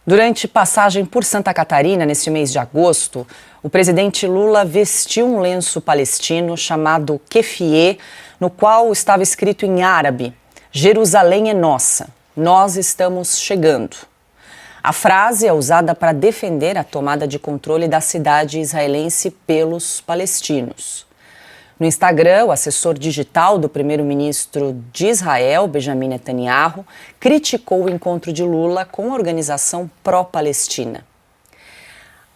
Durante passagem por Santa Catarina, neste mês de agosto, o presidente Lula vestiu um lenço palestino chamado kefiyeh, no qual estava escrito em árabe: Jerusalém é nossa, nós estamos chegando. A frase é usada para defender a tomada de controle da cidade israelense pelos palestinos. No Instagram, o assessor digital do primeiro-ministro de Israel, Benjamin Netanyahu, criticou o encontro de Lula com a organização pró-Palestina.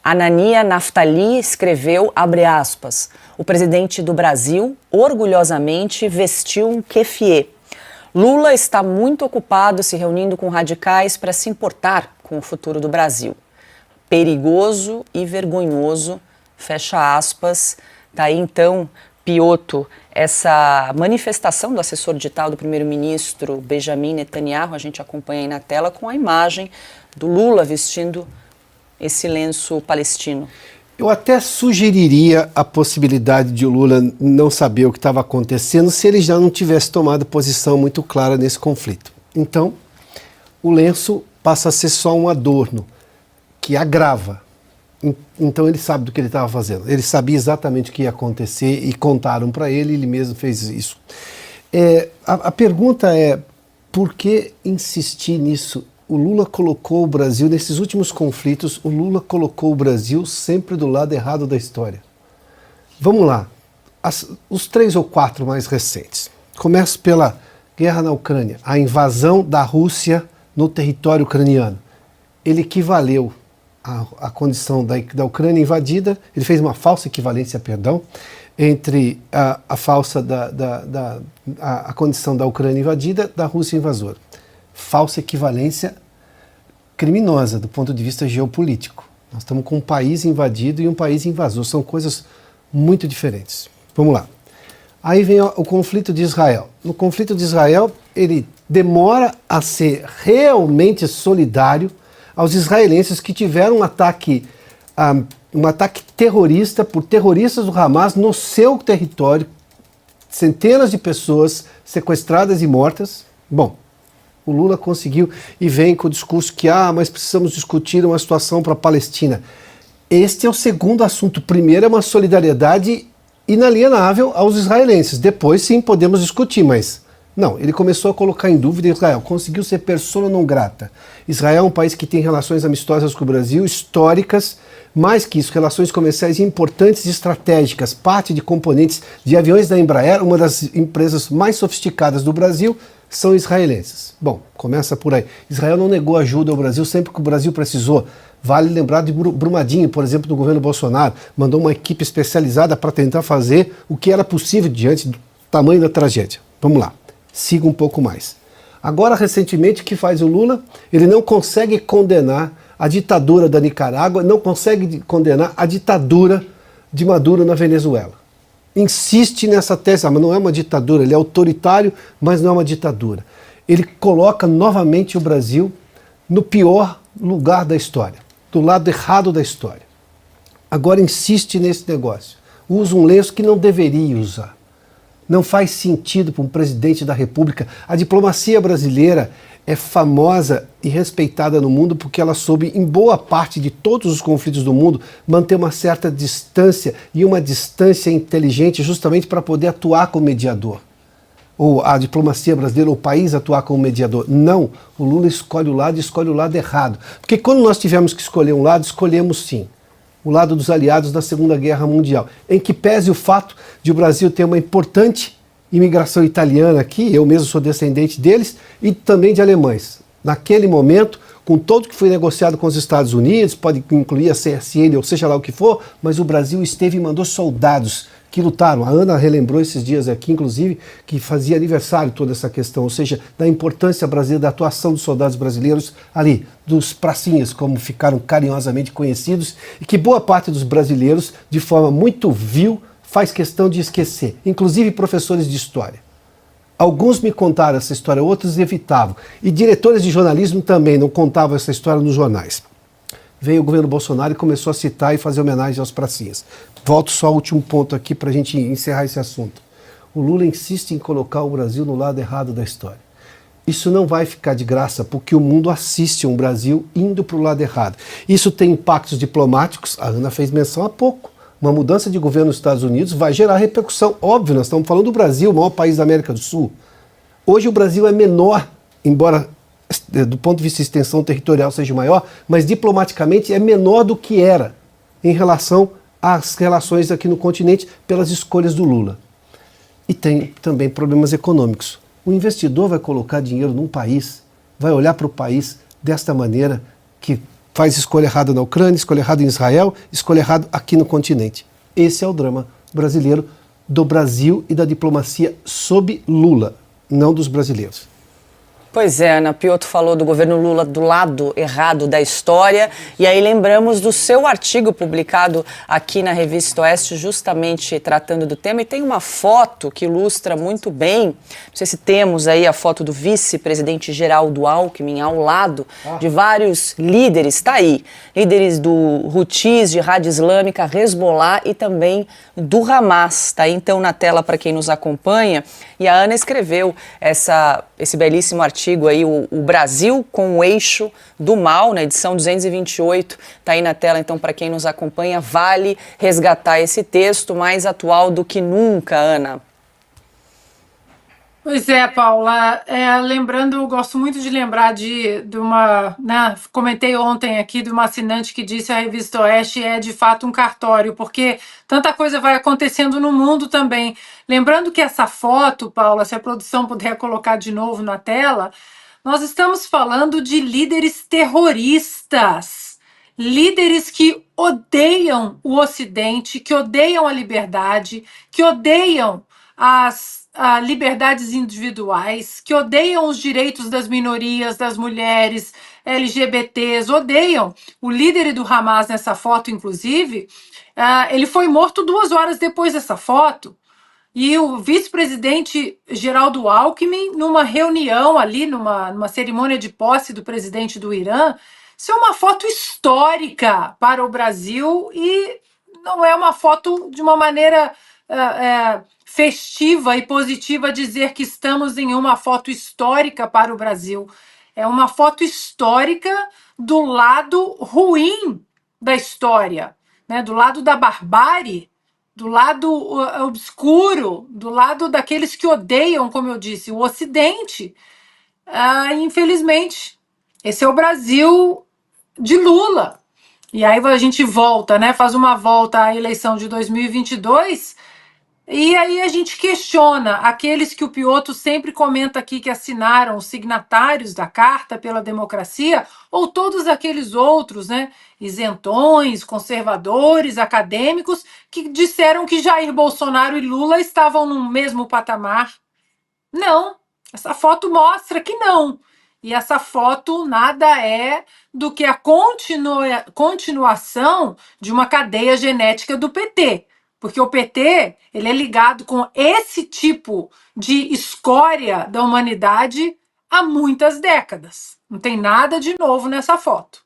Anania Naftali escreveu, abre aspas, o presidente do Brasil orgulhosamente vestiu um kefiyeh. Lula está muito ocupado se reunindo com radicais para se importar com o futuro do Brasil. Perigoso e vergonhoso, fecha aspas. Tá aí então, Piotr, essa manifestação do assessor digital do primeiro-ministro Benjamin Netanyahu, a gente acompanha aí na tela com a imagem do Lula vestindo esse lenço palestino. Eu até sugeriria a possibilidade de o Lula não saber o que estava acontecendo se ele já não tivesse tomado posição muito clara nesse conflito. Então, o lenço passa a ser só um adorno que agrava. Então ele sabe do que ele estava fazendo. Ele sabia exatamente o que ia acontecer e contaram para ele, ele mesmo fez isso. A pergunta é, por que insistir nisso? O Lula colocou o Brasil, nesses últimos conflitos, o Lula colocou o Brasil sempre do lado errado da história. Vamos lá, os 3 ou 4 mais recentes. Começo pela guerra na Ucrânia, a invasão da Rússia no território ucraniano. Ele equivaleu a condição da Ucrânia invadida, ele fez uma falsa equivalência, entre a condição da Ucrânia invadida da Rússia invasora. Falsa equivalência criminosa do ponto de vista geopolítico. Nós estamos com um país invadido e um país invasor, são coisas muito diferentes. Vamos lá. Aí vem o conflito de Israel. No conflito de Israel, ele demora a ser realmente solidário aos israelenses que tiveram um ataque terrorista por terroristas do Hamas no seu território, centenas de pessoas sequestradas e mortas. Bom, o Lula conseguiu e vem com o discurso que, mas precisamos discutir uma situação para a Palestina. Este é o segundo assunto. Primeiro é uma solidariedade inalienável aos israelenses. Depois, sim, podemos discutir, mas não, ele começou a colocar em dúvida Israel, conseguiu ser persona non grata. Israel é um país que tem relações amistosas com o Brasil, históricas, mais que isso, relações comerciais importantes e estratégicas, parte de componentes de aviões da Embraer, uma das empresas mais sofisticadas do Brasil, são israelenses. Bom, começa por aí. Israel não negou ajuda ao Brasil sempre que o Brasil precisou. Vale lembrar de Brumadinho, por exemplo, do governo Bolsonaro. Mandou uma equipe especializada para tentar fazer o que era possível diante do tamanho da tragédia. Vamos lá, siga um pouco mais. Agora, recentemente, o que faz o Lula? Ele não consegue condenar a ditadura da Nicarágua, não consegue condenar a ditadura de Maduro na Venezuela. Insiste nessa tese, mas não é uma ditadura, ele é autoritário, mas não é uma ditadura. Ele coloca novamente o Brasil no pior lugar da história, do lado errado da história. Agora insiste nesse negócio. Usa um lenço que não deveria usar. Não faz sentido para um presidente da República. A diplomacia brasileira é famosa e respeitada no mundo porque ela soube, em boa parte de todos os conflitos do mundo, manter uma certa distância e uma distância inteligente justamente para poder atuar como mediador. Ou a diplomacia brasileira, o país atuar como mediador. Não, o Lula escolhe o lado errado. Porque quando nós tivemos que escolher um lado, escolhemos sim o lado dos aliados da Segunda Guerra Mundial, em que pese o fato de o Brasil ter uma importante imigração italiana aqui, eu mesmo sou descendente deles, e também de alemães. Naquele momento, com tudo que foi negociado com os Estados Unidos, pode incluir a CSN, ou seja lá o que for, mas o Brasil esteve e mandou soldados que lutaram. A Ana relembrou esses dias aqui, inclusive, que fazia aniversário toda essa questão, ou seja, da importância brasileira, da atuação dos soldados brasileiros ali, dos pracinhas, como ficaram carinhosamente conhecidos, e que boa parte dos brasileiros, de forma muito vil, faz questão de esquecer, inclusive professores de história. Alguns me contaram essa história, outros evitavam. E diretores de jornalismo também não contavam essa história nos jornais. Veio o governo Bolsonaro e começou a citar e fazer homenagem aos pracinhas. Volto só ao último ponto aqui para a gente encerrar esse assunto. O Lula insiste em colocar o Brasil no lado errado da história. Isso não vai ficar de graça, porque o mundo assiste um Brasil indo para o lado errado. Isso tem impactos diplomáticos, a Ana fez menção há pouco. Uma mudança de governo nos Estados Unidos vai gerar repercussão. Óbvio, nós estamos falando do Brasil, o maior país da América do Sul. Hoje o Brasil é menor, embora do ponto de vista de extensão territorial seja maior, mas diplomaticamente é menor do que era em relação às relações aqui no continente pelas escolhas do Lula. E tem também problemas econômicos. O investidor vai colocar dinheiro num país, vai olhar para o país desta maneira, que faz escolha errada na Ucrânia, escolha errada em Israel, escolha errada aqui no continente. Esse é o drama brasileiro, do Brasil e da diplomacia sob Lula, não dos brasileiros. Pois é, Ana Piotr falou do governo Lula do lado errado da história, e aí lembramos do seu artigo publicado aqui na Revista Oeste, justamente tratando do tema, e tem uma foto que ilustra muito bem, não sei se temos aí a foto do vice-presidente Geraldo Alckmin ao lado de vários líderes, tá aí, líderes do Houthis, Jihad Islâmica, Hezbollah e também do Hamas, tá aí então na tela para quem nos acompanha, e a Ana escreveu esse belíssimo artigo aí, o Brasil com o eixo do mal, na edição 228, tá aí na tela, então, para quem nos acompanha, vale resgatar esse texto, mais atual do que nunca, Ana. Pois é, Paula, lembrando, eu gosto muito de lembrar de uma, né, comentei ontem aqui de uma assinante que disse a Revista Oeste é de fato um cartório, porque tanta coisa vai acontecendo no mundo também. Lembrando que essa foto, Paula, se a produção puder colocar de novo na tela, nós estamos falando de líderes terroristas, líderes que odeiam o Ocidente, que odeiam a liberdade, que odeiam as liberdades individuais, que odeiam os direitos das minorias, das mulheres, LGBTs, odeiam. O líder do Hamas nessa foto, inclusive, ele foi morto 2 horas depois dessa foto. E o vice-presidente Geraldo Alckmin, numa reunião ali, numa cerimônia de posse do presidente do Irã, isso é uma foto histórica para o Brasil e não é uma foto de uma maneira festiva e positiva dizer que estamos em uma foto histórica para o Brasil. É uma foto histórica do lado ruim da história, né? Do lado da barbárie, do lado obscuro, do lado daqueles que odeiam, como eu disse, o Ocidente. Infelizmente, esse é o Brasil de Lula. E aí a gente volta, né? Faz uma volta à eleição de 2022 e aí a gente questiona aqueles que o Piotr sempre comenta aqui que assinaram, os signatários da Carta pela Democracia, ou todos aqueles outros, né, isentões, conservadores, acadêmicos, que disseram que Jair Bolsonaro e Lula estavam no mesmo patamar. Não, essa foto mostra que não. E essa foto nada é do que a continuação de uma cadeia genética do PT. Porque o PT ele é ligado com esse tipo de escória da humanidade há muitas décadas. Não tem nada de novo nessa foto.